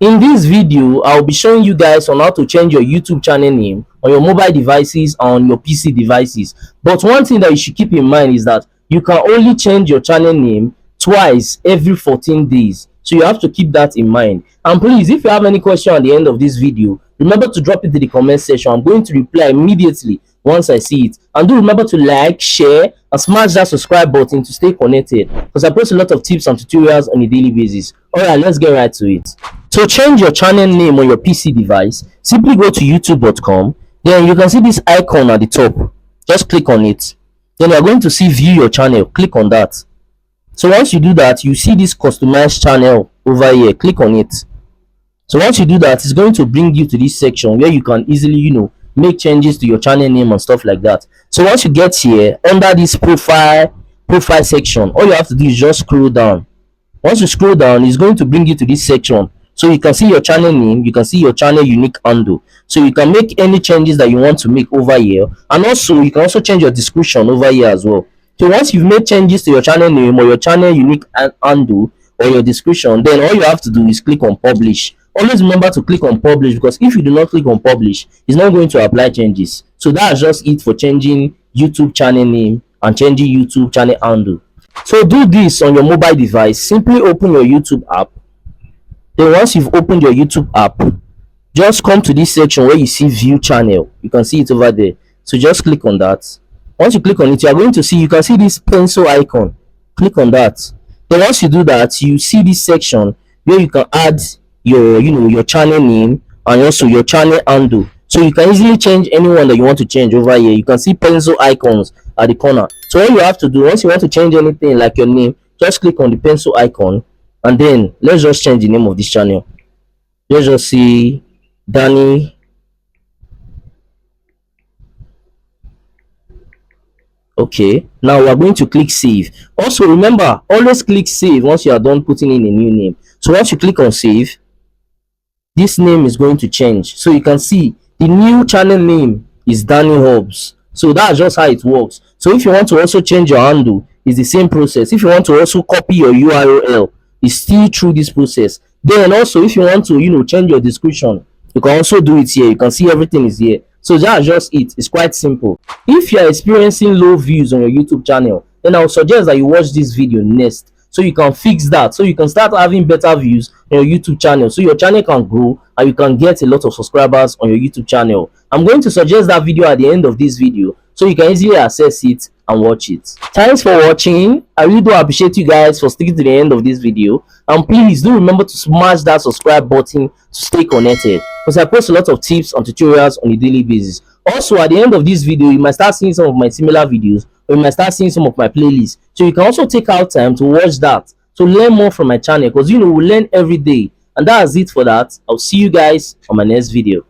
In this video, I'll be showing you guys on how to change your YouTube channel name on your mobile devices and on your PC devices. But one thing that you should keep in mind is that you can only change your channel name twice every 14 days. So you have to keep that in mind. And please, if you have any question at the end of this video, remember to drop it in the comment section. I'm going to reply immediately once I see it. And do remember to like, share, and smash that subscribe button to stay connected, because I post a lot of tips and tutorials on a daily basis. Alright, let's get right to it. To change your channel name on your PC device, simply go to youtube.com. Then you can see this icon at the top. Just click on it. Then you're going to see view your channel. Click on that. So once you do that, you see this customized channel over here. Click on it. So once you do that, it's going to bring you to this section where you can easily, make changes to your channel name and stuff like that. So once you get here, under this profile section, all you have to do is just scroll down. Once you scroll down, it's going to bring you to this section. So you can see your channel name, you can see your channel unique handle. So you can make any changes that you want to make over here. And also, you can also change your description over here as well. So once you've made changes to your channel name or your channel unique handle or your description, then all you have to do is click on publish. Always remember to click on publish, because if you do not click on publish, it's not going to apply changes. So that's just it for changing YouTube channel name and changing YouTube channel handle. So do this on your mobile device. Simply open your YouTube app. Then once you've opened your YouTube app, just come to this section where you see view channel. You can see it over there. So just click on that. Once you click on it, you are going to see, you can see this pencil icon. Click on that. Then once you do that, you see this section where you can add your channel name and also your channel handle. So you can easily change anyone that you want to change over here. You can see pencil icons at the corner. So all you have to do, once you want to change anything like your name, just click on the pencil icon. And then let's just change the name of this channel. Let's just see Danny. Okay, now we are going to click save. Also remember, always click save once you are done putting in a new name. So once you click on save, this name is going to change. So you can see the new channel name is Danny Hobbs. So that's just how it works. So if you want to also change your handle, it's the same process. If you want to also copy your URL, it's still through this process. Then also, if you want to change your description, you can also do it here. You can see everything is here. So that's just it. It's quite simple. If you are experiencing low views on your YouTube channel, then I would suggest that you watch this video next, so you can fix that, so you can start having better views on your YouTube channel, so your channel can grow and you can get a lot of subscribers on your YouTube channel. I'm going to suggest that video at the end of this video so you can easily access it and watch it. Thanks for watching. I really do appreciate you guys for sticking to the end of this video, and please do remember to smash that subscribe button to stay connected, because I post a lot of tips and tutorials on a daily basis. Also, at the end of this video, you might start seeing some of my similar videos, or you might start seeing some of my playlists. So you can also take out time to watch that, to learn more from my channel, because we learn every day. And that's it for that. I'll see you guys on my next video.